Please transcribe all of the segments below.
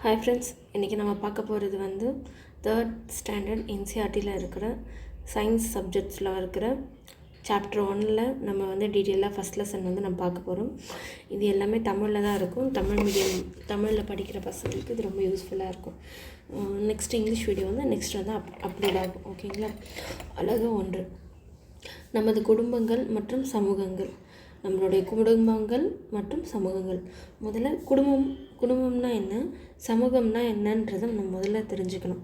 Hi friends, இன்றைக்கி நம்ம பார்க்க போகிறது வந்து 3rd ஸ்டாண்டர்ட் என்சிஆர்டியில் இருக்கிற சயின்ஸ் சப்ஜெக்ட்ஸில் இருக்கிற சாப்டர் 1ல் நம்ம வந்து டீட்டெயிலாக ஃபஸ்ட் லெசன் வந்து நம்ம பார்க்க போகிறோம். இது எல்லாமே தமிழில் தான் இருக்கும். தமிழ் மீடியம் தமிழில் படிக்கிற பசங்களுக்கு இது ரொம்ப யூஸ்ஃபுல்லாக இருக்கும். நெக்ஸ்ட் இங்கிலீஷ் வீடியோ வந்து நெக்ஸ்ட் வந்து அப்லோட் ஆகும். ஓகேங்களா? அழகு 1, நமது குடும்பங்கள் மற்றும் சமூகங்கள். நம்மளுடைய குடும்பங்கள் மற்றும் சமூகங்கள். முதல்ல குடும்பம்னா என்ன, சமூகம்னா என்னன்றதை நம்ம முதல்ல தெரிஞ்சுக்கணும்.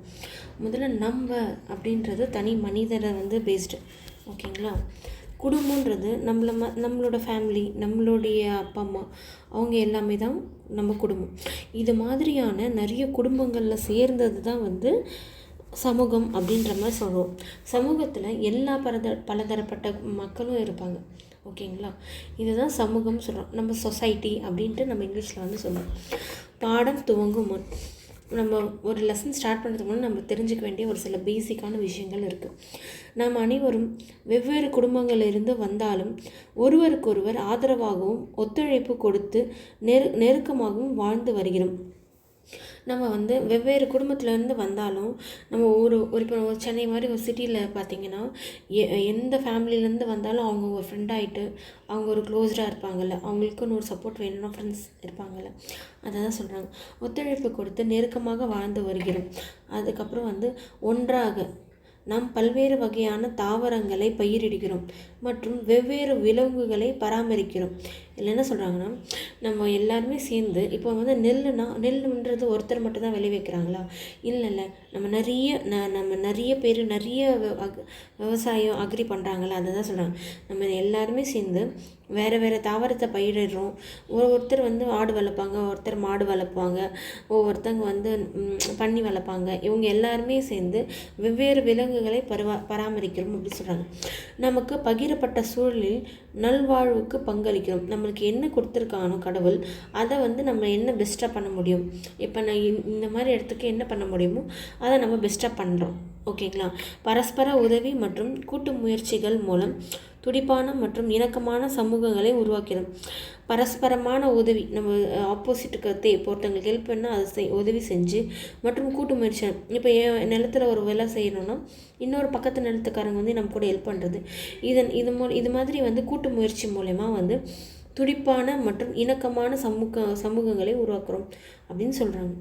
முதல்ல நம்ம அப்படின்றது தனி மனிதரை வந்து பேஸ்டு. ஓகேங்களா? குடும்பன்றது நம்மளோட ஃபேமிலி, நம்மளுடைய அப்பா அம்மா, அவங்க எல்லாமே தான் நம்ம குடும்பம். இது மாதிரியான நிறைய குடும்பங்களில் சேர்ந்தது தான் வந்து சமூகம் அப்படின்ற மாதிரி சொல்கிறோம். சமூகத்தில் எல்லா பலதரப்பட்ட மக்களும் இருப்பாங்க. ஓகேங்களா? இதுதான் சமூகம் சொல்கிறோம். நம்ம சொசைட்டி அப்படின்ட்டு நம்ம இங்கிலீஷில் வந்து சொல்லுவோம். பாடம் துவங்கும் முன் நம்ம ஒரு லெசன் ஸ்டார்ட் பண்ணுறதுக்கு முன்னாடி நம்ம தெரிஞ்சுக்க வேண்டிய ஒரு சில பேசிக்கான விஷயங்கள் இருக்குது. நாம் அனைவரும் வெவ்வேறு குடும்பங்களிலிருந்து வந்தாலும் ஒருவருக்கொருவர் ஆதரவாகவும் ஒத்துழைப்பு கொடுத்து நெருக்கமாகவும் வாழ்ந்து வருகிறோம். நம்ம வந்து வெவ்வேறு குடும்பத்துலேருந்து வந்தாலும் நம்ம இப்போ ஒரு சென்னை மாதிரி ஒரு சிட்டியில் பார்த்திங்கன்னா எந்த ஃபேமிலியிலேருந்து வந்தாலும் அவங்க ஒரு ஃப்ரெண்ட் ஆகிட்டு அவங்க ஒரு க்ளோஸ்டாக இருப்பாங்கள்ல, அவங்களுக்குன்னு ஒரு சப்போர்ட் வேணும்னா ஃப்ரெண்ட்ஸ் இருப்பாங்கள்ல, அதை தான் சொல்கிறாங்க. ஒத்துழைப்பு கொடுத்து நெருக்கமாக வாழ்ந்து வருகிறோம். அதுக்கப்புறம் வந்து ஒன்றாக நாம் பல்வேறு வகையான தாவரங்களை பயிரிடுகிறோம் மற்றும் வெவ்வேறு விலங்குகளை பராமரிக்கிறோம். இல்லை என்ன சொல்கிறாங்கன்னா, நம்ம எல்லாருமே சேர்ந்து இப்போ வந்து நெல்லுன்றது ஒருத்தர் மட்டும் தான் விளைவிக்கிறாங்களா? இல்லை, நம்ம நிறைய பேர் நிறைய விவசாயம் அக்ரி பண்ணுறாங்களா? அதை தான் சொல்கிறாங்க. நம்ம எல்லாருமே சேர்ந்து வேறு தாவரத்தை பயிரிடுறோம். ஒருத்தர் வந்து ஆடு வளர்ப்பாங்க, ஒருத்தர் மாடு வளர்ப்பாங்க, ஒவ்வொருத்தங்க வந்து பன்னி வளர்ப்பாங்க. இவங்க எல்லாருமே சேர்ந்து வெவ்வேறு விலங்குகளை பராமரிக்கிறோம் அப்படின்னு சொல்கிறாங்க. நமக்கு பகிரப்பட்ட சூழலில் நல்வாழ்வுக்கு பங்களிக்கிறோம். நம்மளுக்கு என்ன கொடுத்துருக்கானோ கடவுள், அதை வந்து நம்ம என்ன பெஸ்ட்டாக பண்ண முடியும், இப்போ நான் இந்த மாதிரி இடத்துக்கு என்ன பண்ண முடியுமோ அதை நம்ம பெஸ்ட்டாக பண்ணுறோம். ஓகேங்களா? பரஸ்பர உதவி மற்றும் கூட்டு முயற்சிகள் மூலம் துடிப்பான மற்றும் இணக்கமான சமூகங்களை உருவாக்கிறோம். பரஸ்பரமான உதவி, நம்ம ஆப்போசிட்டுக்கு ஒருத்தங்களுக்கு ஹெல்ப் பண்ணால் அதை உதவி செஞ்சு மற்றும் கூட்டு முயற்சி. இப்போ நிலத்தில் ஒரு வேலை செய்யணும்னா இன்னொரு பக்கத்து நிலத்துக்காரங்க வந்து நம்ம கூட ஹெல்ப் பண்ணுறது. இது மாதிரி வந்து கூட்டு முயற்சி மூலமா வந்து துடிப்பான மற்றும் இணக்கமான சமூகங்களை உருவாக்குறோம் அப்படின்னு சொல்கிறாங்க.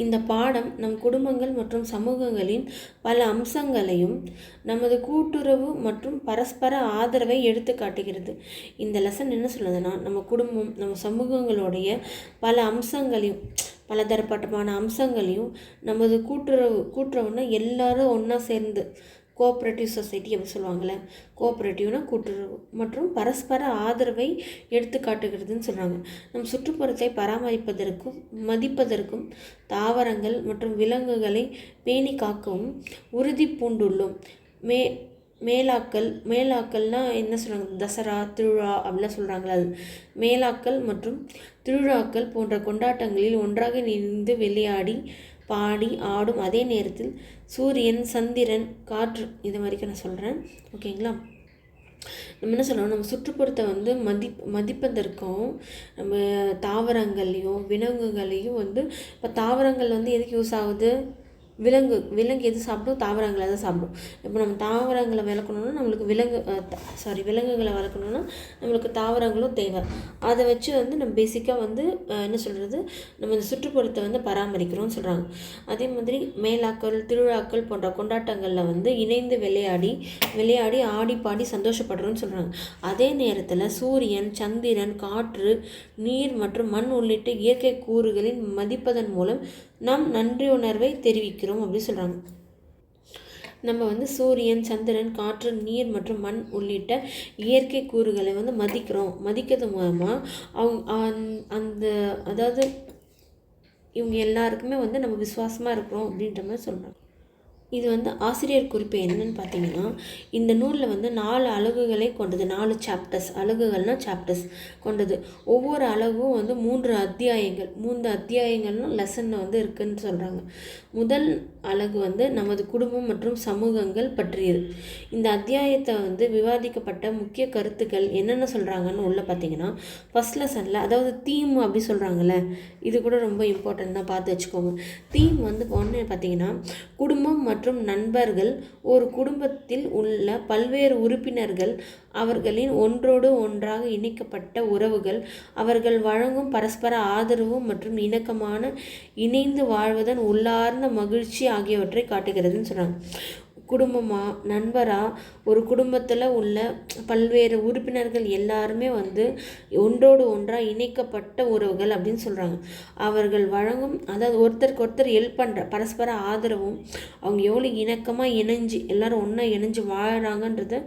இந்த பாடம் நம் குடும்பங்கள் மற்றும் சமூகங்களின் பல அம்சங்களையும் நமது கூட்டுறவு மற்றும் பரஸ்பர ஆதரவை எடுத்து காட்டுகிறது. இந்த லெசன் என்ன சொல்லுதுன்னா, நம்ம குடும்பம் நம்ம சமூகங்களுடைய பல அம்சங்களையும் பலதரப்பட்டமான அம்சங்களையும் நமது கூட்டுறவுன்னா எல்லாரும் ஒன்றா சேர்ந்து கோஆப்ரேட்டிவ் சொசைட்டி அப்படி சொல்லுவாங்கள்ல, கோஆப்ரேட்டிவ்னா கூட்டுறவு மற்றும் பரஸ்பர ஆதரவை எடுத்து காட்டுகிறதுன்னு சொல்கிறாங்க. நம் சுற்றுப்புறத்தை பராமரிப்பதற்கும் மதிப்பதற்கும் தாவரங்கள் மற்றும் விலங்குகளை பேணி காக்கவும் உறுதி பூண்டுள்ளோம். மேலாக்கள்னால் என்ன சொல்கிறாங்க, தசரா திருவிழா அப்படிலாம் சொல்கிறாங்களா, அது மேலாக்கள் மற்றும் திருவிழாக்கள் போன்ற கொண்டாட்டங்களில் ஒன்றாக இணைந்து விளையாடி பாடி ஆடும் அதே நேரத்தில் சூரியன், சந்திரன், காற்று இது வரைக்கும் நான் சொல்கிறேன். ஓகேங்களா? நம்ம என்ன சொல்கிறோம், நம்ம சுற்றுப்புறத்தை வந்து மதிப்பதற்கும் நம்ம தாவரங்கள்லையும் விலங்குகளையும் வந்து இப்போ தாவரங்கள் வந்து எதுக்கு யூஸ் ஆகுது, விலங்கு எது சாப்பிடும், தாவரங்களை தான் சாப்பிடும். இப்போ நம்ம தாவரங்களை வளர்க்கணுன்னா நம்மளுக்கு விலங்குகளை வளர்க்கணுன்னா நம்மளுக்கு தாவரங்களும் தேவை. அதை வச்சு வந்து நம்ம பேசிக்காக வந்து என்ன சொல்கிறது, நம்ம இந்த சுற்றுப்புறத்தை வந்து பராமரிக்கிறோம்னு சொல்கிறாங்க. அதே மாதிரி மேலாக்கள், திருவிழாக்கள் போன்ற கொண்டாட்டங்களில் வந்து இணைந்து விளையாடி ஆடி பாடி சந்தோஷப்படுறோம்னு சொல்கிறாங்க. அதே நேரத்தில் சூரியன், சந்திரன், காற்று, நீர் மற்றும் மண் உள்ளிட்ட இயற்கை கூறுகளின் மதிப்பதன் மூலம் நாம் நன்றியுணர்வை தெரிவிக்கிறோம் அப்படின்னு சொல்கிறாங்க. நம்ம வந்து சூரியன், சந்திரன், காற்று, நீர் மற்றும் மண் உள்ளிட்ட இயற்கை கூறுகளை வந்து மதிக்கிறது மூலமாக அதாவது இவங்க எல்லாருக்குமே வந்து நம்ம விசுவாசமாக இருக்கிறோம் அப்படின்ற மாதிரி சொல்கிறாங்க. இது வந்து ஆசிரியர் குறிப்பு என்னன்னு பார்த்தீங்கன்னா, இந்த நூலில் வந்து 4 அலகுகளை கொண்டது. 4 சாப்டர்ஸ் கொண்டது. ஒவ்வொரு அலகும் வந்து 3 அத்தியாயங்கள்னால் லெசனில் வந்து இருக்குதுன்னு சொல்கிறாங்க. அலகு வந்து நமது குடும்பம் மற்றும் சமூகங்கள் பற்றியது. இந்த அத்தியாயத்தை வந்து விவாதிக்கப்பட்ட முக்கிய கருத்துக்கள் என்னென்ன சொல்கிறாங்கன்னு உள்ள பார்த்தீங்கன்னா, ஃபஸ்ட் லெசனில் அதாவது தீம் அப்படி சொல்கிறாங்கல்ல, இது கூட ரொம்ப இம்பார்ட்டன்ட் தான், பார்த்து வச்சுக்கோங்க. தீம் வந்து ஒன்று பார்த்தீங்கன்னா, குடும்பம் மற்றும் நண்பர்கள் ஒரு குடும்பத்தில் உள்ள பல்வேறு உறுப்பினர்கள், அவர்களின் ஒன்றோடு ஒன்றாக இணைக்கப்பட்ட உறவுகள், அவர்கள் வழங்கும் பரஸ்பர ஆதரவு மற்றும் இணக்கமான இணைந்து வாழ்வதன் உள்ளார்ந்த மகிழ்ச்சி ஆகியவற்றை காட்டுகிறதுன்னு சொல்கிறாங்க. குடும்பமா நண்பரா ஒரு குடும்பத்தில் உள்ள பல்வேறு உறுப்பினர்கள் எல்லாருமே வந்து ஒன்றோடு ஒன்றாக இணைக்கப்பட்ட உறவுகள் அப்படின்னு சொல்கிறாங்க. அவர்கள் வழங்கும் அதாவது ஒருத்தருக்கு ஒருத்தர் ஹெல்ப் பண்ணுற பரஸ்பர ஆதரவும், அவங்க எவ்வளோ இணக்கமாக இணைஞ்சு எல்லோரும் ஒன்றா இணைஞ்சு வாழ்கிறாங்கன்றத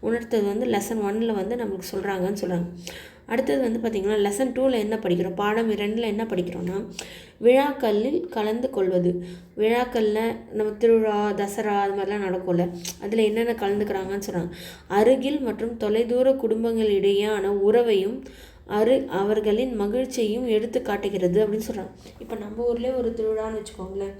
உணர்த்தது வந்து லெசன் 1 வந்து நம்மளுக்கு சொல்கிறாங்கன்னு சொல்கிறாங்க. அடுத்தது வந்து பார்த்திங்கன்னா, லெசன் 2 என்ன படிக்கிறோம், பாடம் 2 என்ன படிக்கிறோன்னா, விழாக்களில் கலந்து கொள்வது. விழாக்களில் நம்ம திருவிழா, தசரா அது மாதிரிலாம் நடக்கும்ல, அதில் என்னென்ன கலந்துக்கிறாங்கன்னு சொல்கிறாங்க. அருகில் மற்றும் தொலைதூர குடும்பங்களிடையேயான உறவையும் அவர்களின் மகிழ்ச்சியையும் எடுத்து காட்டுகிறது அப்படின்னு சொல்கிறாங்க. இப்போ நம்ம ஊர்லேயே ஒரு திருவிழான்னு வச்சுக்கோங்களேன்,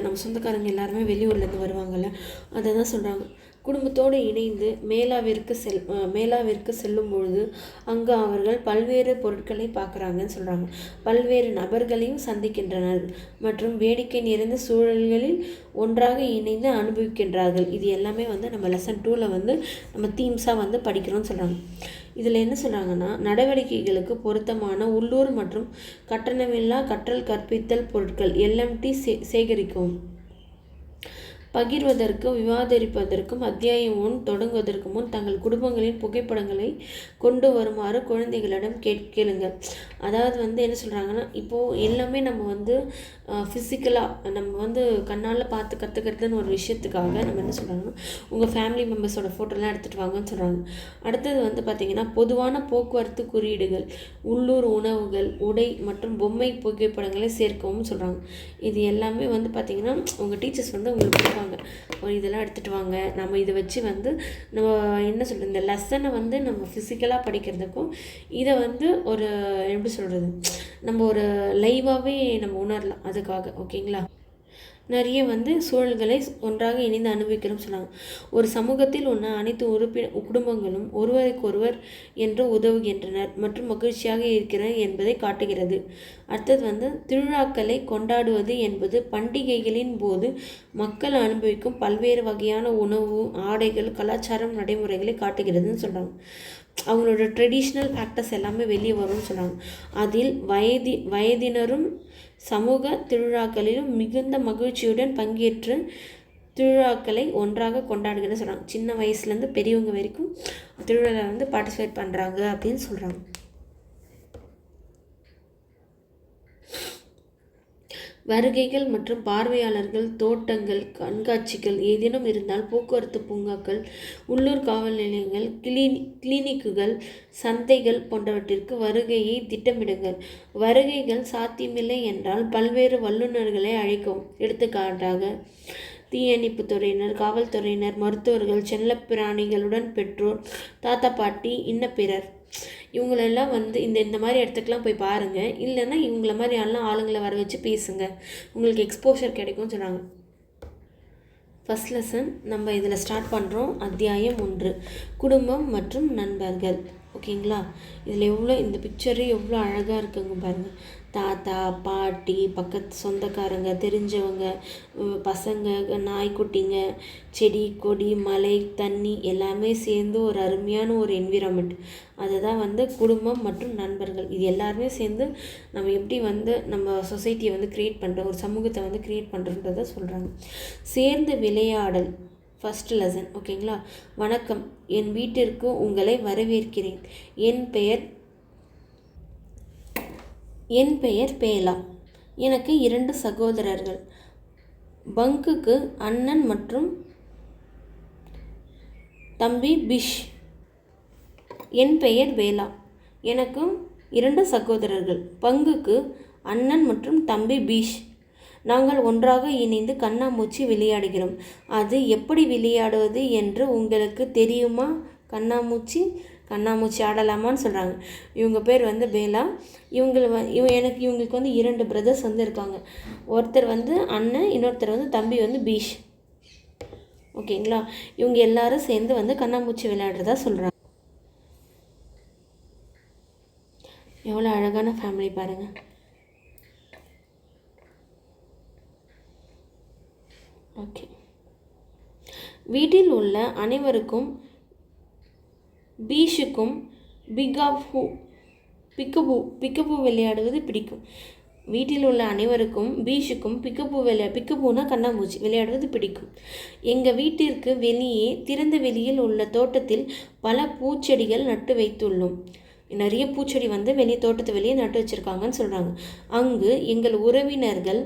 நம்ம சொந்தக்காரங்க எல்லாருமே வெளியூர்லேருந்து வருவாங்கள்ல, அதை தான் சொல்கிறாங்க. குடும்பத்தோடு இணைந்து மேளாவிற்கு செல்லும் பொழுது அங்கு அவர்கள் பல்வேறு பொருட்களை பார்க்குறாங்கன்னு சொல்கிறாங்க. பல்வேறு நபர்களையும் சந்திக்கின்றனர் மற்றும் வேடிக்கை நிறைந்த சூழல்களில் ஒன்றாக இணைந்து அனுபவிக்கின்றார்கள். இது எல்லாமே வந்து நம்ம லெசன் 2 வந்து நம்ம தீம்ஸாக வந்து படிக்கிறோம்னு சொல்கிறாங்க. இதில் என்ன சொல்கிறாங்கன்னா, நடவடிக்கைகளுக்கு பொருத்தமான உள்ளூர் மற்றும் கட்டணமில்லா கற்றல் கற்பித்தல் பொருட்கள் LMT சேகரிக்கவும், பகிர்வதற்கும் விவாதிப்பதற்கும் அத்தியாயம் 1 தொடங்குவதற்கு முன் தங்கள் குடும்பங்களின் புகைப்படங்களை கொண்டு வருமாறு குழந்தைகளிடம் கேளுங்க. அதாவது வந்து என்ன சொல்கிறாங்கன்னா, இப்போது எல்லாமே நம்ம வந்து ஃபிசிக்கலாக நம்ம வந்து கண்ணால் பார்த்து கற்றுக்கிறதுன்னு ஒரு விஷயத்துக்காக நம்ம என்ன சொல்கிறாங்கன்னா, உங்கள் ஃபேமிலி மெம்பர்ஸோட ஃபோட்டோலாம் எடுத்துகிட்டு வாங்கன்னு சொல்கிறாங்க. அடுத்தது வந்து பார்த்திங்கன்னா, பொதுவான போக்குவரத்து குறியீடுகள், உள்ளூர் உணவுகள், உடை மற்றும் பொம்மை புகைப்படங்களை சேர்க்கவும் சொல்கிறாங்க. இது எல்லாமே வந்து பார்த்திங்கன்னா உங்கள் டீச்சர்ஸ் வந்து உங்களுக்கு இதெல்லாம் எடுத்துகிட்டு வாங்க, நம்ம இதை வச்சு வந்து நம்ம என்ன சொல்கிறது, இந்த லெசனை வந்து நம்ம ஃபிசிக்கலாக படிக்கிறதுக்கும் இதை வந்து ஒரு எப்படி சொல்கிறது, நம்ம ஒரு லைவாகவே நம்ம உணரலாம். அதுக்காக ஓகேங்களா. நிறைய வந்து சூழல்களை ஒன்றாக இணைந்து அனுபவிக்கிறோம் சொன்னாங்க. ஒரு சமூகத்தில் உள்ள அனைத்து குடும்பங்களும் ஒருவருக்கொருவர் என்று உதவுகின்றனர் மற்றும் மகிழ்ச்சியாக இருக்கிறனர் என்பதை காட்டுகிறது. அடுத்தது வந்து திருவிழாக்களை கொண்டாடுவது என்பது பண்டிகைகளின் போது மக்கள் அனுபவிக்கும் பல்வேறு வகையான உணவு, ஆடைகள், கலாச்சாரம் நடைமுறைகளை காட்டுகிறதுன்னு சொல்கிறாங்க. அவங்களோட ட்ரெடிஷ்னல் ஃபேக்டர்ஸ் எல்லாமே வெளியே வரும்னு சொல்கிறாங்க. அதில் வயதினரும் சமூக திருவிழாக்களிலும் மிகுந்த மகிழ்ச்சியுடன் பங்கேற்று திருவிழாக்களை ஒன்றாக கொண்டாடுகிறேன்னு சொல்கிறாங்க. சின்ன வயசுலேருந்து பெரியவங்க வரைக்கும் திருவிழாவில் வந்து பார்ட்டிசிபேட் பண்ணுறாங்க அப்படின்னு சொல்கிறாங்க. வருகைகள் மற்றும் பார்வையாளர்கள், தோட்டங்கள், கண்காட்சிகள் ஏதேனும் இருந்தால், போக்குவரத்து பூங்காக்கள், உள்ளூர் காவல் நிலையங்கள், கிளினிக்குகள், சந்தைகள் போன்றவற்றிற்கு வருகையை திட்டமிடுங்கள். வருகைகள் சாத்தியமில்லை என்றால் பல்வேறு வல்லுநர்களை அழைக்கவும். எடுத்துக்காட்டாக தீயணைப்புத்துறையினர், காவல்துறையினர், மருத்துவர்கள், செல்லப்பிராணிகளுடன் பெற்றோர், தாத்தா பாட்டி, பிறர் இவங்களெல்லாம் வந்து இந்த மாதிரி இடத்துக்குலாம் போய் பாருங்கள். இல்லைன்னா இவங்கள மாதிரி எல்லாம் ஆளுங்களை வர வச்சு பேசுங்க, உங்களுக்கு எக்ஸ்போஷர் கிடைக்கும்னு சொன்னாங்க. ஃபஸ்ட் லெசன் நம்ம இதில் ஸ்டார்ட் பண்ணுறோம். அத்தியாயம் 1, குடும்பம் மற்றும் நண்பர்கள். ஓகேங்களா. இதில் எவ்வளோ இந்த பிக்சரே எவ்வளோ அழகாக இருக்குங்க பாருங்கள். தாத்தா பாட்டி, பக்கத்து சொந்தக்காரங்க, தெரிஞ்சவங்க, பசங்க, நாய்க்குட்டிங்க, செடி கொடி, மலை, தண்ணி எல்லாமே சேர்ந்து ஒரு அருமையான ஒரு என்விரான்மெண்ட். அதுதான் வந்து குடும்பம் மற்றும் நண்பர்கள். இது எல்லாருமே சேர்ந்து நம்ம எப்படி வந்து நம்ம சொசைட்டியை வந்து க்ரியேட் பண்ணுறோம், ஒரு சமூகத்தை வந்து க்ரியேட் பண்ணுறன்றதை சொல்கிறாங்க. சேர்ந்து விளையாடல் ஃபஸ்ட் லெசன். ஓகேங்களா. வணக்கம், என் வீட்டிற்கு உங்களை வரவேற்கிறேன். என் பெயர் பேலா. எனக்கு 2 சகோதரர்கள். பங்குக்கு அண்ணன் மற்றும் தம்பி பிஷ். என் பெயர் பேலா. எனக்கு 2 சகோதரர்கள். பங்குக்கு அண்ணன் மற்றும் தம்பி பிஷ். நாங்கள் ஒன்றாக இணைந்து கண்ணாமூச்சி விளையாடுகிறோம். அது எப்படி விளையாடுவது என்று உங்களுக்கு தெரியுமா? கண்ணாமூச்சி கண்ணாமூச்சி ஆடலாமான்னு சொல்கிறாங்க. இவங்க பேர் வந்து பேலா. இவங்களுக்கு வந்து 2 பிரதர்ஸ் வந்து இருக்காங்க. ஒருத்தர் வந்து அண்ணன், இன்னொருத்தர் வந்து தம்பி வந்து பீஷ். ஓகேங்களா. இவங்க எல்லாரும் சேர்ந்து வந்து கண்ணாமூச்சி விளையாடுறதா சொல்கிறாங்க. எவ்வளோ அழகான ஃபேமிலி பாருங்கள். ஓகே. வீட்டில் உள்ள அனைவருக்கும் பீஷுக்கும் பிக்கபூ விளையாடுவது பிடிக்கும். வீட்டில் உள்ள அனைவருக்கும் பீஷுக்கும் பிக்கபூனா கண்ணாமூச்சி விளையாடுவது பிடிக்கும். எங்கள் வீட்டிற்கு வெளியே திறந்த வெளியில் உள்ள தோட்டத்தில் பல பூச்செடிகள் நட்டு வைத்துள்ளோம். நிறைய பூச்செடி வந்து தோட்டத்து வெளியே நட்டு வச்சுருக்காங்கன்னு சொல்கிறாங்க. அங்கு எங்கள் உறவினர்கள்,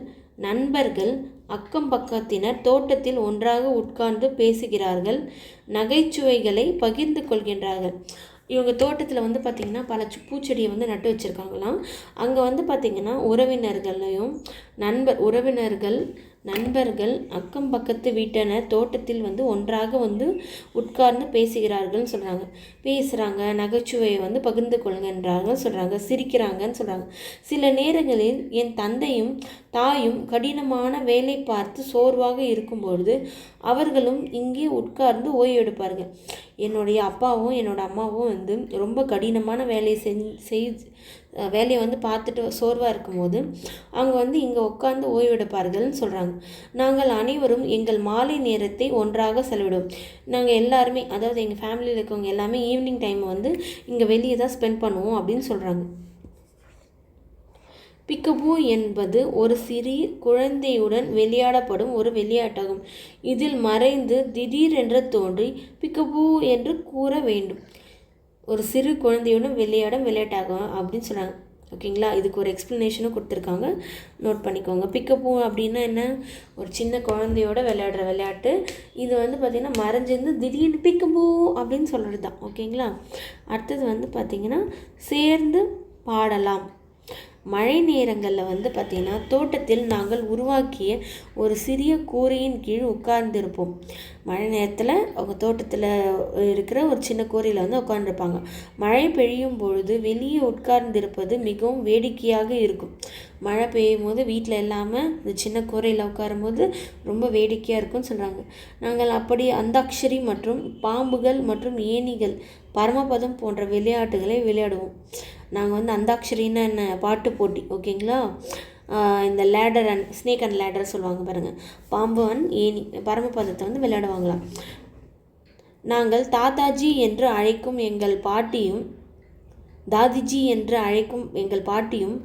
நண்பர்கள், அக்கம் பக்கத்தினர் தோட்டத்தில் ஒன்றாக உட்கார்ந்து பேசுகிறார்கள், நகைச்சுவைகளை பகிர்ந்து கொள்கின்றார்கள். இவங்க தோட்டத்தில் வந்து பார்த்திங்கன்னா பல பூச்செடியை வந்து நட்டு வச்சுருக்காங்களாம். அங்கே வந்து பார்த்திங்கன்னா நண்பர்கள், அக்கம் பக்கத்து வீட்டினர் தோட்டத்தில் வந்து ஒன்றாக வந்து உட்கார்ந்து பேசுகிறார்கள்னு சொல்கிறாங்க. பேசுகிறாங்க, நகைச்சுவையை வந்து பகிர்ந்து கொள்கின்றார்கள் சொல்கிறாங்க, சிரிக்கிறாங்கன்னு சொல்கிறாங்க. சில நேரங்களில் என் தந்தையும் தாயும் கடினமான வேலை பார்த்து சோர்வாக இருக்கும்பொழுது அவர்களும் இங்கே உட்கார்ந்து ஓய்வு எடுப்பார்கள். என்னுடைய அப்பாவும் என்னோடய அம்மாவும் வந்து ரொம்ப கடினமான வேலையை வந்து பார்த்துட்டு சோர்வாக இருக்கும்போது அவங்க வந்து இங்கே உட்கார்ந்து ஓய்வெடுப்பார்கள்னு சொல்கிறாங்க. நாங்கள் அனைவரும் எங்கள் மாலை நேரத்தை ஒன்றாக செலவிடுவோம். நாங்கள் எல்லாருமே, அதாவது எங்கள் ஃபேமிலியில் இருக்கவங்க எல்லாமே ஈவினிங் டைம் வந்து இங்கே வெளியே தான் ஸ்பெண்ட் பண்ணுவோம் அப்படின்னு சொல்கிறாங்க. பிக்கபூ என்பது ஒரு சிறிய குழந்தையுடன் விளையாடப்படும் ஒரு விளையாட்டாகும். இதில் மறைந்து திடீரென்று தோன்றி பிக்கபூ என்று கூற வேண்டும். ஒரு சிறு குழந்தையுடன் விளையாடும் விளையாட்டாகும் அப்படின்னு சொல்கிறாங்க. ஓகேங்களா. இதுக்கு ஒரு எக்ஸ்ப்ளனேஷனும் கொடுத்துருக்காங்க, நோட் பண்ணிக்கோங்க. பிக்கபூ அப்படின்னா என்ன? ஒரு சின்ன குழந்தையோட விளையாடுற விளையாட்டு. இது வந்து பார்த்திங்கன்னா மறைஞ்சிருந்து திடீர்னு பிக்கபூ அப்படின்னு சொல்கிறது தான். ஓகேங்களா. அடுத்தது வந்து பார்த்திங்கன்னா சேர்ந்து பாடலாம். மழை நேரங்களில் வந்து பார்த்திங்கன்னா தோட்டத்தில் நாங்கள் உருவாக்கிய ஒரு சிறிய கூரையின் கீழ் உட்கார்ந்துருப்போம். மழை நேரத்தில் அவங்க தோட்டத்தில் இருக்கிற ஒரு சின்ன கூரையில் வந்து உட்காந்துருப்பாங்க. மழை பெய்யும் பொழுது வெளியே உட்கார்ந்திருப்பது மிகவும் வேடிக்கையாக இருக்கும். மழை பெய்யும் போது வீட்டில் இல்லாமல் இந்த சின்ன கூரையில் உட்காரும் போது ரொம்ப வேடிக்கையாக இருக்கும்னு சொல்கிறாங்க. நாங்கள் அப்படி அந்தாக்ஷரி மற்றும் பாம்புகள் மற்றும் ஏணிகள், பரமபதம் போன்ற விளையாட்டுகளை விளையாடுவோம். நாங்கள் வந்து அந்தாக்ஷரின்னு என்ன பாட்டு போட்டி. ஓகேங்களா. இந்த ladder and snake and ladder சொல்லுவாங்க பாருங்கள். பாம்பு அண்ட் ஏணி, பரமபதத்தை வந்து விளையாடுவாங்களாம். நாங்கள் தாத்தாஜி என்று அழைக்கும் எங்கள் பாட்டியும் தாதிஜி என்று அழைக்கும் எங்கள் பாட்டியும்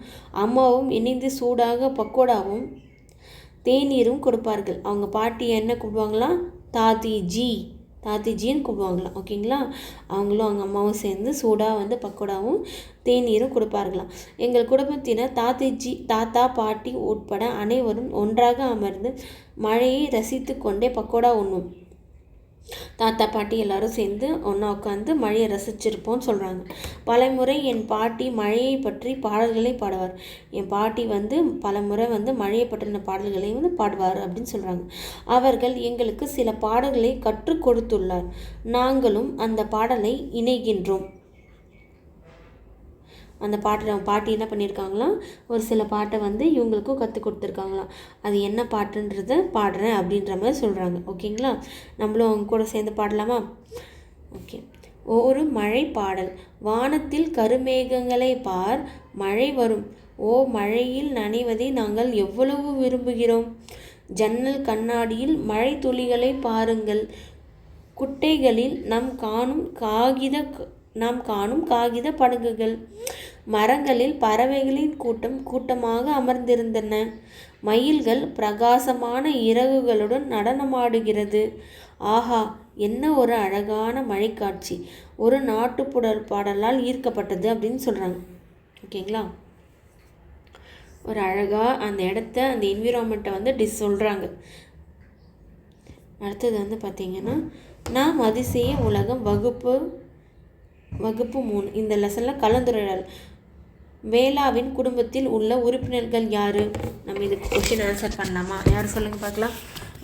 அம்மாவும் இணைந்து சூடாக பக்கோடாவும் தேநீரும் கொடுப்பார்கள். அவங்க பாட்டி என்ன கூப்பிடுவாங்களாம்? தாத்திஜின்னு கூப்பிடுவாங்களாம். ஓகேங்களா. அவங்களும் அவங்க அம்மாவும் சேர்ந்து சூடாக வந்து பக்கோடாவும் தேநீரும் கொடுப்பார்களாம். எங்கள் குடும்பத்தினர் தாத்தா, பாட்டி உட்பட அனைவரும் ஒன்றாக அமர்ந்து மழையை ரசித்து கொண்டே பக்கோடா உண்ணும். தாத்தா பாட்டி எல்லாரும் சேர்ந்து ஒன்றா உட்காந்து மழையை ரசிச்சிருப்போம்னு சொல்கிறாங்க. பலமுறை என் பாட்டி மழையை பற்றி பாடல்களை பாடுவார். என் பாட்டி வந்து பலமுறை வந்து மழையை பற்றின பாடல்களை வந்து பாடுவார் அப்படின்னு சொல்கிறாங்க. அவர்கள் எங்களுக்கு சில பாடல்களை கற்றுக் கொடுத்துள்ளார். நாங்களும் அந்த பாடலை இணைகின்றோம். அந்த பாட்டி என்ன பண்ணியிருக்காங்களாம், ஒரு சில பாட்டை வந்து இவங்களுக்கும் கற்றுக் கொடுத்துருக்காங்களாம். அது என்ன பாட்டுன்றதை பாடுறேன் அப்படின்ற மாதிரி சொல்கிறாங்க. ஓகேங்களா. நம்மளும் அவங்க கூட சேர்ந்து பாடலாமா? ஓகே. ஒரு மழை பாடல். வானத்தில் கருமேகங்களை பார், மழை வரும். ஓ, மழையில் நனைவதை நாங்கள் எவ்வளவு விரும்புகிறோம். ஜன்னல் கண்ணாடியில் மழை துளிகளை பாருங்கள். குட்டைகளில் நாம் காணும் காகித படகுகள். மரங்களில் பறவைகளின் கூட்டமாக அமர்ந்திருந்தன. மயில்கள் பிரகாசமான இறகுகளுடன் நடனமாடுகிறது. ஆஹா, என்ன ஒரு அழகான மழைக்காட்சி. ஒரு நாட்டுப்புற பாடலால் ஈர்க்கப்பட்டது அப்படின்னு சொல்கிறாங்க. ஓகேங்களா. ஒரு அழகாக அந்த இடத்த, அந்த என்விரான்மெண்ட்டை வந்து சொல்கிறாங்க. அடுத்தது வந்து பார்த்திங்கன்னா, நாம் அதிசய உலகம் வகுப்பு 3. இந்த லெசனில் கலந்துரையாடல். வேலாவின் குடும்பத்தில் உள்ள உறுப்பினர்கள் யார்? நம்ம இதுக்கு கொஸ்டின் ஆன்சர் பண்ணலாமா? யார் சொல்லுங்கள் பார்க்கலாம்.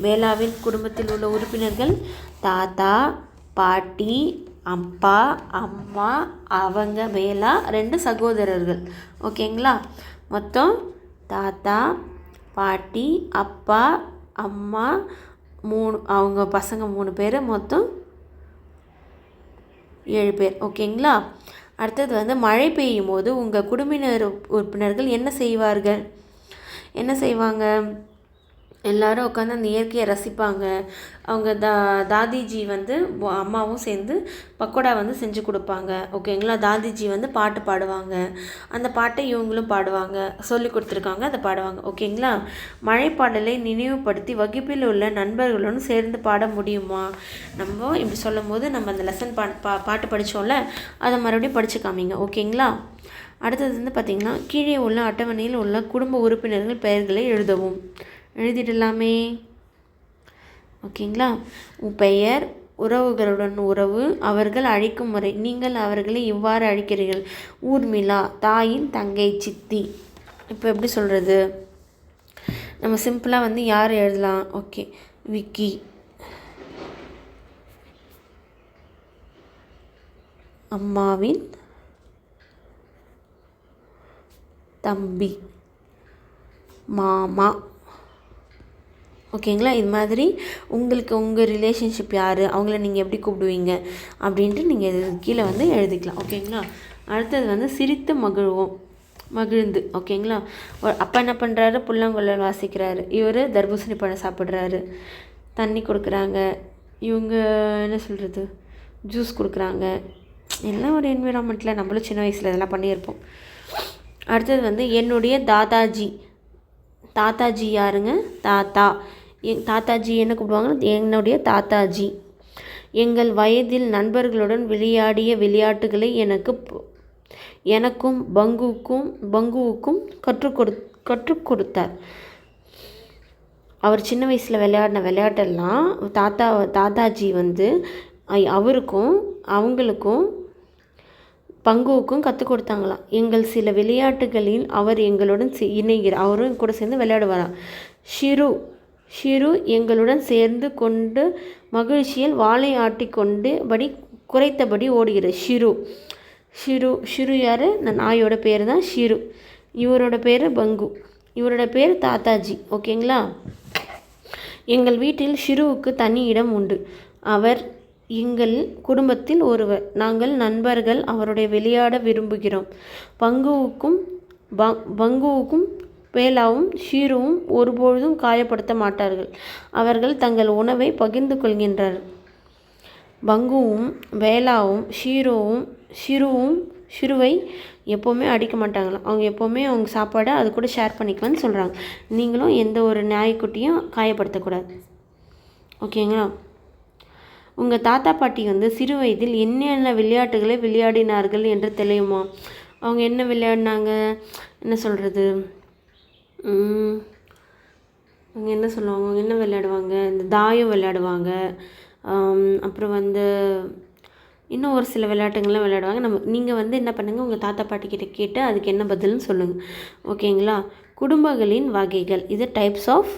வேலாவின் குடும்பத்தில் உள்ள உறுப்பினர்கள் தாத்தா, பாட்டி, அப்பா, அம்மா, அவங்க வேலா 2 சகோதரர்கள். ஓகேங்களா? மொத்தம் தாத்தா, பாட்டி, அப்பா, அம்மா, 3 அவங்க பசங்க 3 பேர், மொத்தம் 7 பேர். ஓகேங்களா? அடுத்தது வந்து மழை பெய்யும் போது உங்கள் குடும்பினர் உறுப்பினர்கள் என்ன செய்வாங்க? எல்லோரும் உட்காந்து அந்த இயற்கையை ரசிப்பாங்க. அவங்க தாதிஜி வந்து அம்மாவும் சேர்ந்து பக்கோடா வந்து செஞ்சு கொடுப்பாங்க. ஓகேங்களா? தாதிஜி வந்து பாட்டு பாடுவாங்க. அந்த பாட்டை இவங்களும் பாடுவாங்க, சொல்லி கொடுத்துருக்காங்க, அதை பாடுவாங்க. ஓகேங்களா? மழைப்பாடலை நினைவுபடுத்தி வகுப்பில் உள்ள நண்பர்களுடன் சேர்ந்து பாட முடியுமா? நம்ம இப்படி சொல்லும் போது நம்ம அந்த லெசன் பாட்டு படித்தோம்ல, அதை மறுபடியும் படித்து காமிங்க. ஓகேங்களா? அடுத்தது வந்து பார்த்திங்கன்னா, கீழே உள்ள அட்டவணையில் உள்ள குடும்ப உறுப்பினர்கள் பெயர்களை எழுதவும். எழுதிடலாமே. ஓகேங்களா? பெயர், உறவுகளுடன் உறவு, அவர்கள் அழைக்கும் முறை. நீங்கள் அவர்களை இவ்வாறு அழைக்கிறீர்கள். ஊர்மிளா, தாயின் தங்கை, சித்தி. இப்போ எப்படி சொல்கிறது? நம்ம சிம்பிளாக வந்து யார் எழுதலாம்? ஓகே, விக்கி, அம்மாவின் தம்பி, மாமா. ஓகேங்களா? இது மாதிரி உங்களுக்கு உங்கள் ரிலேஷன்ஷிப் யார், அவங்கள நீங்கள் எப்படி கூப்பிடுவீங்க அப்படின்ட்டு நீங்கள் கீழே வந்து எழுதிக்கலாம். ஓகேங்களா? அடுத்தது வந்து சிரித்து மகிழ்ந்து. ஓகேங்களா? அப்பா என்ன பண்ணுறாரு? புல்லாங்குழல் வாசிக்கிறாரு. இவர் தர்பூசணி பழம் சாப்பிட்றாரு. தண்ணி கொடுக்குறாங்க. இவங்க என்ன சொல்கிறது, ஜூஸ் கொடுக்குறாங்க. எல்லாம் ஒரு என்விரான்மெண்ட்டில் நம்மளும் சின்ன வயசில் இதெல்லாம் பண்ணியிருப்போம். அடுத்தது வந்து என்னுடைய தாத்தாஜி யாருங்க? தாத்தா. தாத்தாஜி என்ன கூப்பிடுவாங்க? என்னுடைய தாத்தாஜி. எங்கள் வயதில் நண்பர்களுடன் விளையாடிய விளையாட்டுகளை எனக்கும் பங்குவுக்கும் கற்றுக் கொடுத்தார். அவர் சின்ன வயசில் விளையாடின விளையாட்டெல்லாம் தாத்தாஜி வந்து அவங்களுக்கும் பங்குவுக்கும் கற்றுக் கொடுத்தாங்களாம். எங்கள் சில விளையாட்டுகளில் அவர் எங்களுடன் இணைகிறார். அவரும் கூட சேர்ந்து விளையாடுவாராம். ஷிரு எங்களுடன் சேர்ந்து கொண்டு மகிழ்ச்சியில் வாளை ஆட்டி குறைத்தபடி ஓடுகிறது. ஷிரு யார்? நாயோட பேர் தான் ஷிரு. இவரோட பேர் பங்கு. இவரோட பேர் தாத்தாஜி. ஓகேங்களா? எங்கள் வீட்டில் ஷிருவுக்கு தனி இடம் உண்டு. அவர் எங்கள் குடும்பத்தில் ஒருவர். நாங்கள் நண்பர்கள். அவருடைய விளையாட விரும்புகிறோம். பங்குவுக்கும் வேலாவும் ஷீருவும் ஒருபொழுதும் காயப்படுத்த மாட்டார்கள். அவர்கள் தங்கள் உணவை பகிர்ந்து கொள்கின்றனர். பங்குவும் வேலாவும் ஷிருவை எப்போவுமே அடிக்க மாட்டாங்களாம். அவங்க எப்போவுமே அவங்க சாப்பாடை அது கூட ஷேர் பண்ணிக்குவேன்னு சொல்கிறாங்க. நீங்களும் எந்த ஒரு நாய்க்குட்டியும் காயப்படுத்தக்கூடாது. ஓகேங்களா? உங்கள் தாத்தா பாட்டி வந்து சிறு வயதில் என்னென்ன விளையாட்டுகளை விளையாடினார்கள் என்று தெரியுமா? அவங்க என்ன விளையாடினாங்க? என்ன சொல்கிறது, அவங்க என்ன சொல்லுவாங்க, அவங்க என்ன விளையாடுவாங்க? இந்த தாயம் விளையாடுவாங்க. அப்புறம் வந்து இன்னும் ஒரு சில விளையாட்டுங்கள்லாம் விளையாடுவாங்க. நீங்கள் வந்து என்ன பண்ணுங்கள், உங்கள் தாத்தா பாட்டிக்கிட்ட கேட்டு அதுக்கு என்ன பதில்னு சொல்லுங்கள். ஓகேங்களா? குடும்பங்களின் வகைகள். இது டைப்ஸ் ஆஃப்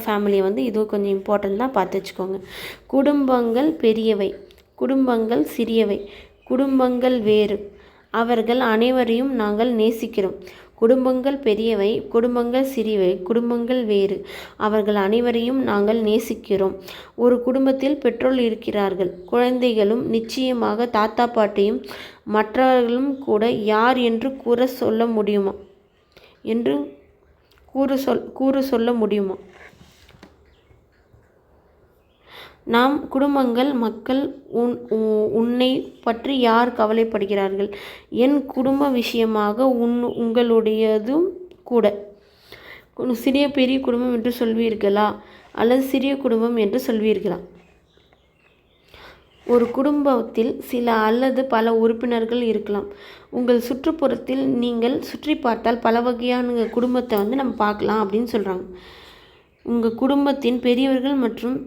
ஃபேமிலியை வந்து இதுவும் கொஞ்சம் இம்பார்ட்டன்ட் தான், பார்த்து வச்சுக்கோங்க. குடும்பங்கள் பெரியவை, குடும்பங்கள் சிறியவை, குடும்பங்கள் வேறு, அவர்கள் அனைவரையும் நாங்கள் நேசிக்கிறோம். குடும்பங்கள் பெரியவை, குடும்பங்கள் சிறியவை, குடும்பங்கள் வேறு, அவர்கள் அனைவரையும் நாங்கள் நேசிக்கிறோம். ஒரு குடும்பத்தில் பெற்றோர் இருக்கிறார்கள், குழந்தைகளும் நிச்சயமாக தாத்தா பாட்டியும் மற்றவர்களும் கூட. யார் என்று சொல்ல முடியுமா? நாம் குடும்பங்கள் மக்கள். உன்னை பற்றி யார் கவலைப்படுகிறார்கள்? என் குடும்ப விஷயமாக உங்களுடையதும் கூட. சிறிய பெரிய குடும்பம் என்று சொல்வீர்களா அல்லது சிறிய குடும்பம் என்று சொல்வீர்களா? ஒரு குடும்பத்தில் சில அல்லது பல உறுப்பினர்கள் இருக்கலாம். உங்கள் சுற்றுப்புறத்தில் நீங்கள் சுற்றி பார்த்தால் பல வகையான குடும்பத்தை வந்து நம்ம பார்க்கலாம் அப்படின்னு சொல்கிறாங்க. உங்கள் குடும்பத்தின் பெரியவர்கள் மற்றும்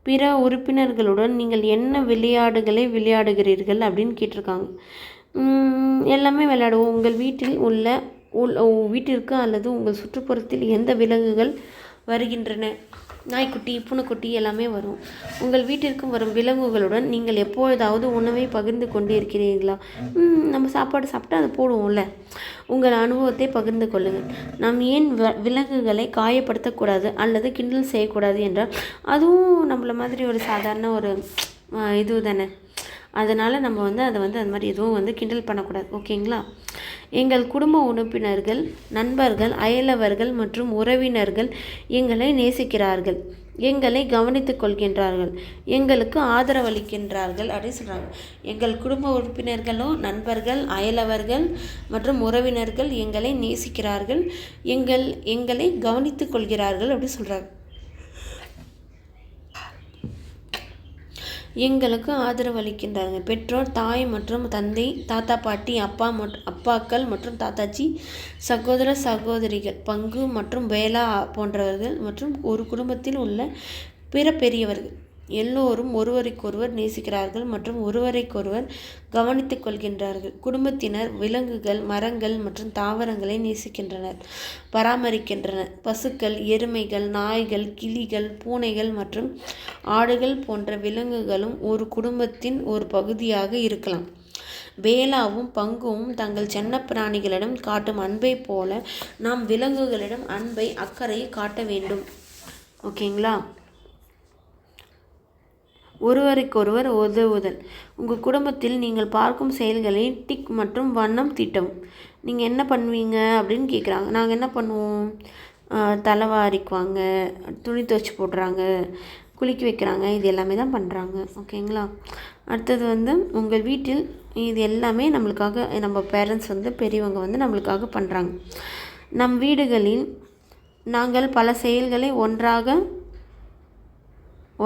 பிற உறுப்பினர்களுடன் நீங்கள் என்ன விளையாடுகளை விளையாடுகிறீர்கள் அப்படின்னு கேட்டிருக்காங்க. எல்லாமே விளையாடுவோம். உங்கள் வீட்டிற்கு அல்லது உங்கள் சுற்றுப்புறத்தில் எந்த விலங்குகள் வருகின்றன நாய்க்குட்டி, பூனைக்குட்டி எல்லாமே வரும். உங்கள் வீட்டிற்கும் வரும் விலங்குகளுடன் நீங்கள் எப்பொழுதாவது உணவை பகிர்ந்து கொண்டு இருக்கிறீர்களா? நம்ம சாப்பாடு சாப்பிட்டா அதை போடுவோம்ல. உங்கள் அனுபவத்தை பகிர்ந்து கொள்ளுங்கள். நாம் ஏன் விலங்குகளை காயப்படுத்தக்கூடாது அல்லது கிண்டல் செய்யக்கூடாது என்றால், அதுவும் நம்மள மாதிரி ஒரு சாதாரண ஒரு இது தானே. அதனால் நம்ம அதை அது மாதிரி எதுவும் கிண்டல் பண்ணக்கூடாது. ஓகேங்களா? எங்கள் குடும்ப உறுப்பினர்கள், நண்பர்கள், அயலவர்கள் மற்றும் உறவினர்கள் எங்களை நேசிக்கிறார்கள், எங்களை கவனித்து கொள்கின்றார்கள், எங்களுக்கு ஆதரவளிக்கின்றார்கள் அப்படின்னு சொல்கிறாங்க. எங்கள் குடும்ப உறுப்பினர்களும், நண்பர்கள், அயலவர்கள் மற்றும் உறவினர்கள் எங்களை நேசிக்கிறார்கள், எங்களை கவனித்து கொள்கிறார்கள் அப்படின்னு சொல்கிறாங்க. எங்களுக்கு ஆதரவு அளிக்கின்றாங்க. பெற்றோர், தாய் மற்றும் தந்தை, தாத்தா, பாட்டி, அப்பாக்கள் மற்றும் தாத்தாச்சி, சகோதர சகோதரிகள், பங்கு மற்றும் வேலா போன்றவர்கள் மற்றும் ஒரு குடும்பத்தில் உள்ள பிற பெரியவர்கள் எல்லோரும் ஒருவருக்கொருவர் நேசிக்கிறார்கள் மற்றும் ஒருவரைக்கொருவர் கவனித்துக் கொள்கின்றார்கள். குடும்பத்தினர் விலங்குகள், மரங்கள் மற்றும் தாவரங்களை நேசிக்கின்றனர், பராமரிக்கின்றனர். பசுக்கள், எருமைகள், நாய்கள், கிளிகள், பூனைகள் மற்றும் ஆடுகள் போன்ற விலங்குகளும் ஒரு குடும்பத்தின் ஒரு பகுதியாக இருக்கலாம். வேலாவும் பங்குவும் தங்கள் செல்ல பிராணிகளிடம் காட்டும் அன்பை போல நாம் விலங்குகளிடம் அன்பை, அக்கறையை காட்ட வேண்டும். ஓகேங்களா? ஒருவருக்கொருவர் உதவுதல். உங்கள் குடும்பத்தில் நீங்கள் பார்க்கும் செயல்களை டிக் மற்றும் வண்ணம் தீட்டவும். நீங்கள் என்ன பண்ணுவீங்க அப்படின்னு கேட்குறாங்க. நாங்கள் என்ன பண்ணுவோம்? தலைவாரிக்குவாங்க, துணி துவைச்சி போடுறாங்க, குளிக்க வைக்கிறாங்க, இது எல்லாமே தான் பண்ணுறாங்க. ஓகேங்களா? அடுத்தது உங்கள் வீட்டில் இது எல்லாமே நம்மளுக்காக நம்ம பேரண்ட்ஸ் பெரியவங்க நம்மளுக்காக பண்ணுறாங்க. நம் வீடுகளில் நாங்கள் பல செயல்களை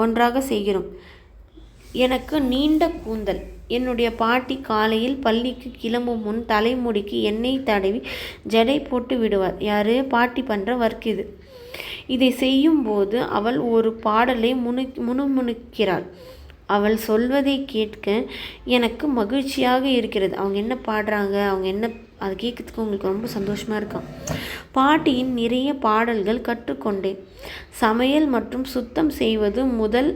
ஒன்றாக செய்கிறோம். எனக்கு நீண்ட கூந்தல். என்னுடைய பாட்டி காலையில் பள்ளிக்கு கிளம்பும் முன் தலைமுடிக்கு எண்ணெய் தடவி ஜடை போட்டு விடுவார். யார்? பாட்டி பண்ணுற ஒர்க் இது. இதை செய்யும்போது அவள் ஒரு பாடலை முணுமுணுக்கிறாள். அவள் சொல்வதை கேட்க எனக்கு மகிழ்ச்சியாக இருக்கிறது. அவங்க என்ன பாடுறாங்க, அவங்க என்ன அது கேட்கறதுக்கு உங்களுக்கு ரொம்ப சந்தோஷமாக இருக்கும். பாட்டியின் நிறைய பாடல்கள் கற்றுக்கொண்டேன். சமையல் மற்றும் சுத்தம் செய்வது முதல்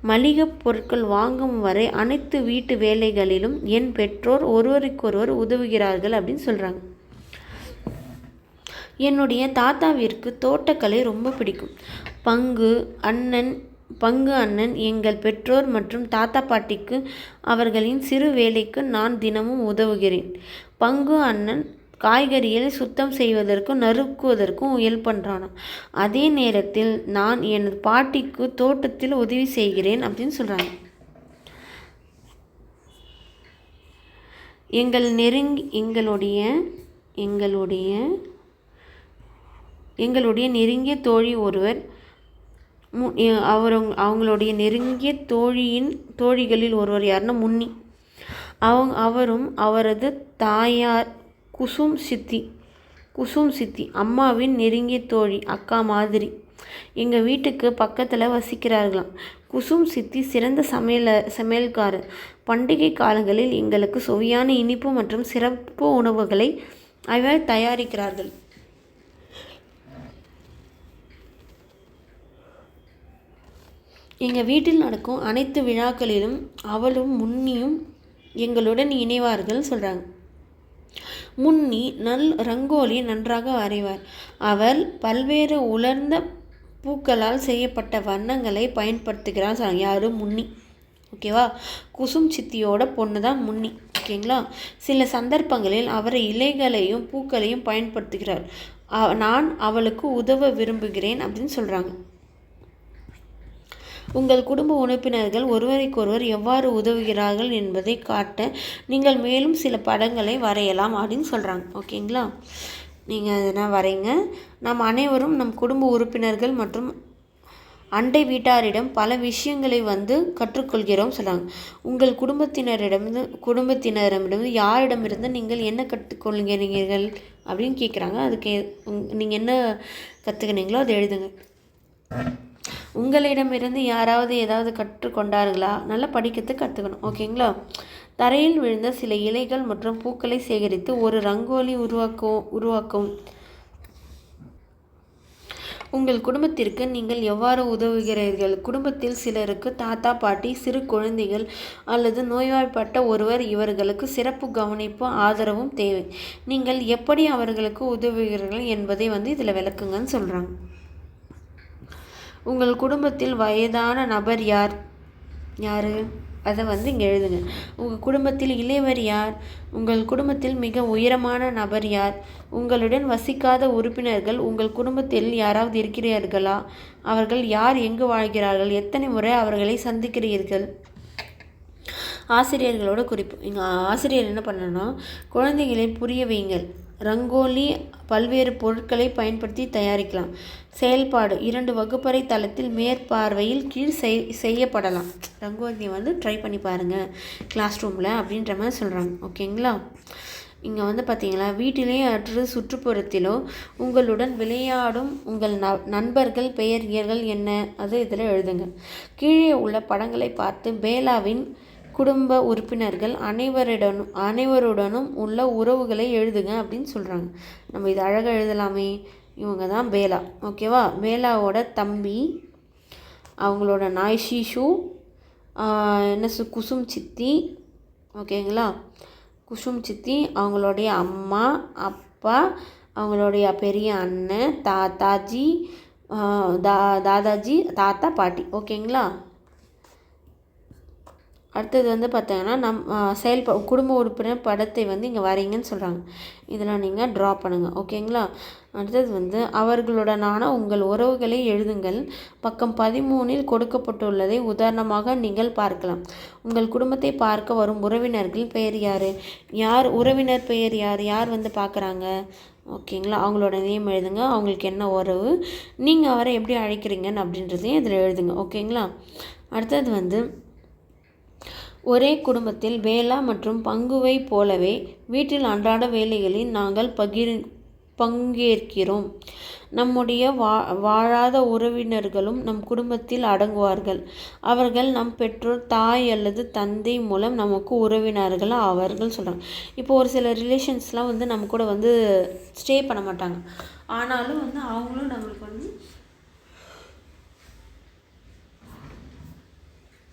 மளிகை பொருட்கள் வாங்கும் வரை அனைத்து வீட்டு வேலைகளிலும் என் பெற்றோர் ஒருவருக்கொருவர் உதவுகிறார்கள் அப்படின்னு சொல்கிறாங்க. என்னுடைய தாத்தாவிற்கு தோட்டக்கலை ரொம்ப பிடிக்கும். பங்கு அண்ணன் எங்கள் பெற்றோர் மற்றும் தாத்தா பாட்டிக்கு அவர்களின் சிறு வேலைக்கு நான் தினமும் உதவுகிறேன். பங்கு அண்ணன் காய்கறிகளை சுத்தம் செய்வதற்கும் நறுக்குவதற்கும் ஹெல்ப் பண்ணுறானா. அதே நேரத்தில் நான் எனது பாட்டிக்கு தோட்டத்தில் உதவி செய்கிறேன் அப்படின்னு சொல்கிறாங்க. எங்களுடைய நெருங்கிய தோழி ஒருவர், அவங்களுடைய நெருங்கிய தோழிகளில் ஒருவர் யாருன்னா முன்னி. அவரும் அவரது தாயார் குசும் சித்தி அம்மாவின் நெருங்கிய தோழி, அக்கா மாதிரி எங்கள் வீட்டுக்கு பக்கத்தில் வசிக்கிறார்களாம். குசும் சித்தி சிறந்த சமையல்காரர். பண்டிகை காலங்களில் எங்களுக்கு சுவையான இனிப்பு மற்றும் சிறப்பு உணவுகளை அவர் தயாரிக்கிறார்கள். எங்கள் வீட்டில் நடக்கும் அனைத்து விழாக்களிலும் அவளும் முன்னியும் எங்களுடன் இணைவார்கள் சொல்கிறாங்க. முன்னி ரங்கோலி நன்றாக வரைவார். அவர் பல்வேறு உலர்ந்த பூக்களால் செய்யப்பட்ட வண்ணங்களை பயன்படுத்துகிறார். யார்? முன்னி. ஓகேவா? குசும் சித்தியோட பொண்ணு தான் முன்னி. ஓகேங்களா? சில சந்தர்ப்பங்களில் அவர் இலைகளையும் பூக்களையும் பயன்படுத்துகிறார். நான் அவளுக்கு உதவ விரும்புகிறேன் அப்படின்னு சொல்கிறாங்க. உங்கள் குடும்ப உறுப்பினர்கள் ஒருவருக்கொருவர் எவ்வாறு உதவுகிறார்கள் என்பதை காட்ட நீங்கள் மேலும் சில படங்களை வரையலாம் அப்படின்னு சொல்கிறாங்க. ஓகேங்களா? நீங்கள் அதெல்லாம் வரைங்க. நாம் அனைவரும் நம் குடும்ப உறுப்பினர்கள் மற்றும் அண்டை வீட்டாரிடம் பல விஷயங்களை கற்றுக்கொள்கிறோம் சொல்கிறாங்க. உங்கள் குடும்பத்தினரிடமிருந்து யாரிடமிருந்து நீங்கள் என்ன கற்றுக்கொள்கிறீர்கள் அப்படின்னு கேட்குறாங்க. அதுக்கு நீங்கள் என்ன கற்றுக்கினீங்களோ அதை எழுதுங்க. உங்களிடமிருந்து யாராவது ஏதாவது கற்றுக்கொண்டார்களா? நல்லா படிக்கிறதுக்கு கற்றுக்கணும். ஓகேங்களா? தரையில் விழுந்த சில இலைகள் மற்றும் பூக்களை சேகரித்து ஒரு ரங்கோலி உருவாக்கவும். உங்கள் குடும்பத்திற்கு நீங்கள் எவ்வாறு உதவுகிறீர்கள்? குடும்பத்தில் சிலருக்கு தாத்தா, பாட்டி, சிறு குழந்தைகள் அல்லது நோய்வாய்ப்பட்ட ஒருவர். இவர்களுக்கு சிறப்பு கவனிப்பும் ஆதரவும் தேவை. நீங்கள் எப்படி அவர்களுக்கு உதவுகிறீர்கள் என்பதை இதில் விளக்குங்கன்னு சொல்கிறாங்க. உங்கள் குடும்பத்தில் வயதான நபர் யார்? அதை இங்கே எழுதுங்க. உங்கள் குடும்பத்தில் இளையவர் யார்? உங்கள் குடும்பத்தில் மிக உயரமான நபர் யார்? உங்களுடன் வசிக்காத உறுப்பினர்கள் உங்கள் குடும்பத்தில் யாராவது இருக்கிறார்களா? அவர்கள் யார்? எங்கு வாழ்கிறார்கள்? எத்தனை முறை அவர்களை சந்திக்கிறீர்கள்? ஆசிரியர்களோட குறிப்பு. இங்கே ஆசிரியர் என்ன பண்ணணும், குழந்தைகளை புரிய வைங்கள். ரங்கோலி பல்வேறு பொருட்களை பயன்படுத்தி தயாரிக்கலாம். செயல்பாடு 2 வகுப்பறை தளத்தில் மேற்பார்வையில் கீழ் செய்யப்படலாம். ரங்கோலி ட்ரை பண்ணி பாருங்கள் கிளாஸ் ரூமில் அப்படின்ற மாதிரி சொல்கிறாங்க. ஓகேங்களா? இங்கே பார்த்தீங்களா, வீட்டிலே அற்று சுற்றுப்புறத்திலோ உங்களுடன் விளையாடும் உங்கள் நண்பர்கள் பெயர்கள் என்ன? அது இதில் எழுதுங்க. கீழே உள்ள படங்களை பார்த்து பேலாவின் குடும்ப உறுப்பினர்கள் அனைவருடனும் உள்ள உறவுகளை எழுதுங்க அப்படின்னு சொல்கிறாங்க. நம்ம இது அழகாக எழுதலாமே. இவங்க தான் பேலா. ஓகேவா? பேலாவோட தம்பி, அவங்களோட நாய் ஷீஷு, குசும் சித்தி. ஓகேங்களா? குசும் சித்தி, அவங்களுடைய அம்மா, அப்பா, அவங்களுடைய பெரிய அண்ணன், தாத்தாஜி, தாதாஜி, தாத்தா, பாட்டி. ஓகேங்களா? அடுத்தது பார்த்தீங்கன்னா குடும்ப உறுப்பினர் படத்தை இங்கே வரைங்கன்னு சொல்கிறாங்க. இதெல்லாம் நீங்கள் ட்ரா பண்ணுங்கள். ஓகேங்களா? அடுத்தது அவர்களுடனான உங்கள் உறவுகளை எழுதுங்கள். பக்கம் 13 கொடுக்கப்பட்டுள்ளதை உதாரணமாக நீங்கள் பார்க்கலாம். உங்கள் குடும்பத்தை பார்க்க வரும் உறவினர்கள் பெயர் யார்? உறவினர் பெயர் யார் பார்க்குறாங்க? ஓகேங்களா? அவங்களோட நேம் எழுதுங்க. அவங்களுக்கு என்ன உறவு, நீங்கள் அவரை எப்படி அழைக்கிறீங்கன்னு அப்படின்றதையும் இதில் எழுதுங்க. ஓகேங்களா? அடுத்தது ஒரே குடும்பத்தில் பேலா மற்றும் பங்குவை போலவே வீட்டில் அன்றாட வேலைகளில் நாங்கள் பங்கேற்கிறோம். நம்முடைய வாழாத உறவினர்களும் நம் குடும்பத்தில் அடங்குவார்கள். அவர்கள் நம் பெற்றோர், தாய் அல்லது தந்தை மூலம் நமக்கு உறவினர்கள் அவர்கள் சொல்கிறாங்க. இப்போ ஒரு சில ரிலேஷன்ஸ்லாம் நம்ம கூட ஸ்டே பண்ண மாட்டாங்க. ஆனாலும் அவங்களும் நம்மளுக்கு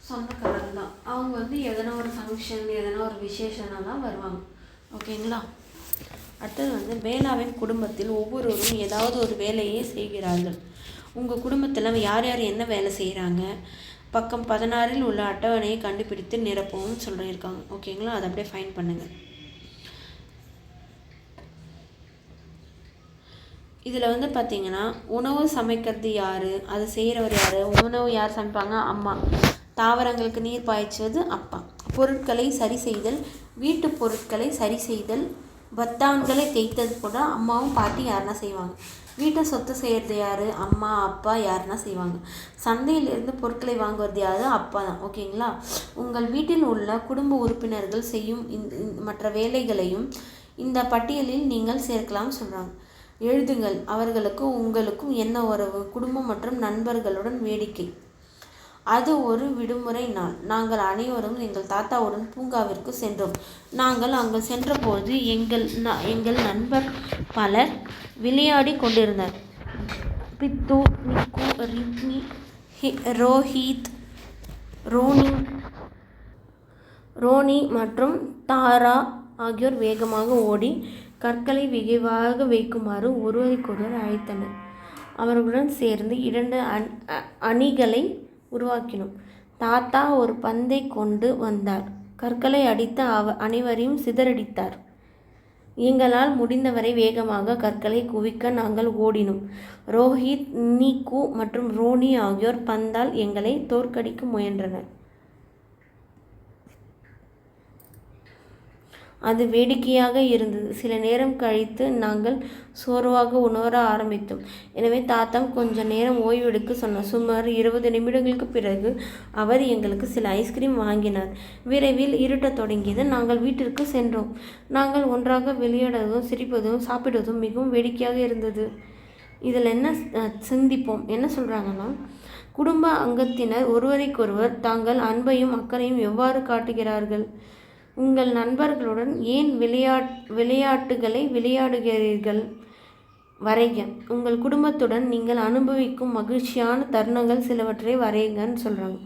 சொந்தக்காரங்க தான். அவங்க எதனா ஒரு ஃபங்க்ஷன், எதனா ஒரு விசேஷம்லாம் வருவாங்க. ஓகேங்களா? அடுத்தது பேலாவின் குடும்பத்தில் ஒவ்வொருவரும் ஏதாவது ஒரு வேலையை செய்கிறார்கள். உங்கள் குடும்பத்தில் யார் யார் என்ன வேலை செய்கிறாங்க? பக்கம் 16 உள்ள அட்டவணையை கண்டுபிடித்து நிரப்பவும் சொல்லியிருக்காங்க. ஓகேங்களா? அதை அப்படியே ஃபைன் பண்ணுங்கள். இதில் பார்த்தீங்கன்னா, உணவு சமைக்கிறது யார்? அது செய்கிறவர் யார்? உணவு யார் சமைப்பாங்க? அம்மா. தாவரங்களுக்கு நீர் பாய்ச்சுவது அப்பா. பொருட்களை சரி செய்தல், வீட்டு பொருட்களை சரி செய்தல், பத்தான்களை தேய்த்தது கூட அம்மாவும் பாட்டி யாருன்னா செய்வாங்க. வீட்டை சொத்து செய்கிறது யார்? அம்மா, அப்பா யாருன்னா செய்வாங்க. சந்தையிலிருந்து பொருட்களை வாங்குவது யார்? அப்பா தான். ஓகேங்களா? உங்கள் வீட்டில் உள்ள குடும்ப உறுப்பினர்கள் செய்யும் மற்ற வேலைகளையும் இந்த பட்டியலில் நீங்கள் சேர்க்கலாம் சொல்கிறாங்க. எழுதுங்கள். அவர்களுக்கும் உங்களுக்கும் என்ன உறவு? குடும்பம் மற்றும் நண்பர்களுடன் வேடிக்கை. அது ஒரு விடுமுறை நாள். நாங்கள் அனைவரும் எங்கள் தாத்தாவுடன் பூங்காவிற்கு சென்றோம். நாங்கள் அங்கு சென்றபோது எங்கள் நண்பர் பலர் விளையாடி கொண்டிருந்தார். பித்து, நிக்கு, ரித்மி, ரோஹித், ரோனி மற்றும் தாரா ஆகியோர் வேகமாக ஓடி கற்களை வெகுவாக வைக்குமாறு ஒருவருக்கொருவர் அழைத்தனர். அவர்களுடன் சேர்ந்து 2 அணிகளை உருவாக்கினோம். தாத்தா ஒரு பந்தை கொண்டு வந்தார். கற்களை அடித்து அனைவரையும் சிதறடித்தார். எங்களால் முடிந்தவரை வேகமாக கற்களை குவிக்க நாங்கள் ஓடினோம். ரோஹித், நீக்கு மற்றும் ரோனி ஆகியோர் பந்தால் எங்களை தோற்கடிக்க முயன்றனர். அது வேடிக்கையாக இருந்தது. சில நேரம் கழித்து நாங்கள் சோர்வாக உணர ஆரம்பித்தோம். எனவே தாத்தா கொஞ்ச நேரம் ஓய்வெடுக்க சொன்னார். சுமார் 20 நிமிடங்களுக்கு பிறகு அவர் எங்களுக்கு சில ஐஸ்கிரீம் வாங்கினார். விரைவில் இருட்டத் தொடங்கியது. நாங்கள் வீட்டிற்கு சென்றோம். நாங்கள் ஒன்றாக விளையாடுவதும் சிரிப்பதும் சாப்பிடுவதும் மிகவும் வேடிக்கையாக இருந்தது. இதில் என்ன சிந்திப்போம்? என்ன சொல்கிறாங்கன்னா, குடும்ப அங்கத்தினர் ஒருவருக்கொருவர் தாங்கள் அன்பையும் அக்கறையும் எவ்வாறு காட்டுகிறார்கள்? உங்கள் நண்பர்களுடன் ஏன் விளையாட்டுகளை விளையாடுகிறீர்கள்? வரைக. உங்கள் குடும்பத்துடன் நீங்கள் அனுபவிக்கும் மகிழ்ச்சியான தருணங்கள் சிலவற்றை வரைங்கன்னு சொல்கிறாங்க.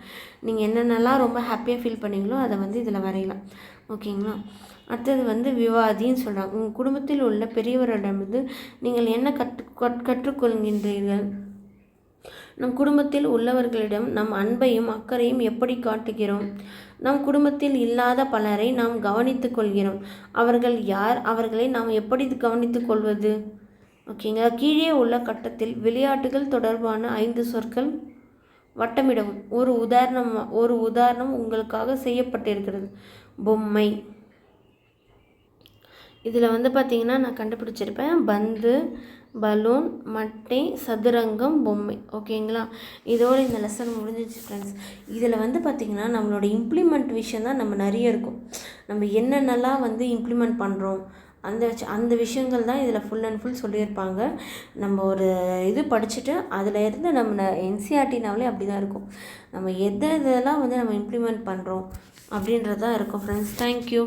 நீங்கள் என்னென்னலாம் ரொம்ப ஹாப்பியாக ஃபீல் பண்ணீங்களோ அதை வந்து இதில் வரையலாம். ஓகேங்களா? அடுத்தது வந்து விவாதின்னு சொல்கிறாங்க. உங்கள் குடும்பத்தில் உள்ள பெரியவரிடமிருந்து நீங்கள் என்ன கற்றுக்கொள்கின்றீர்கள்? நம் குடும்பத்தில் உள்ளவர்களிடம் நம் அன்பையும் அக்கறையும் எப்படி காட்டுகிறோம்? நம் குடும்பத்தில் இல்லாத பலரை நாம் கவனித்து கொள்கிறோம். அவர்கள் யார்? அவர்களை நாம் எப்படி கவனித்து கொள்வது? ஓகேங்களா? கீழே உள்ள கட்டத்தில் விளையாட்டுகள் தொடர்பான 5 சொற்கள் வட்டமிடவும். ஒரு உதாரணம் உங்களுக்காக செய்யப்பட்டிருக்கிறது. பொம்மை. இதில் வந்து பார்த்திங்கன்னா நான் கண்டுபிடிச்சிருப்பேன். பந்து, பலூன், மட்டை, சதுரங்கம், பொம்மை. ஓகேங்களா? இதோடு இந்த லெசன் முடிஞ்சிச்சு ஃப்ரெண்ட்ஸ். இதில் வந்து பார்த்திங்கன்னா நம்மளோட இம்ப்ளிமெண்ட் விஷயம் தான் நம்ம நிறைய இருக்கும். நம்ம என்னென்னலாம் வந்து இம்ப்ளிமெண்ட் பண்ணுறோம் அந்த விஷயங்கள் தான் இதில் ஃபுல் அண்ட் ஃபுல் சொல்லியிருப்பாங்க. நம்ம ஒரு இது படிச்சுட்டு அதில் இருந்து நம்ம என்சிஆர்டினாலே அப்படி தான் இருக்கும். நம்ம இதெல்லாம் வந்து நம்ம இம்ப்ளிமெண்ட் பண்ணுறோம் அப்படின்றது தான் இருக்கும் ஃப்ரெண்ட்ஸ். தேங்க்யூ.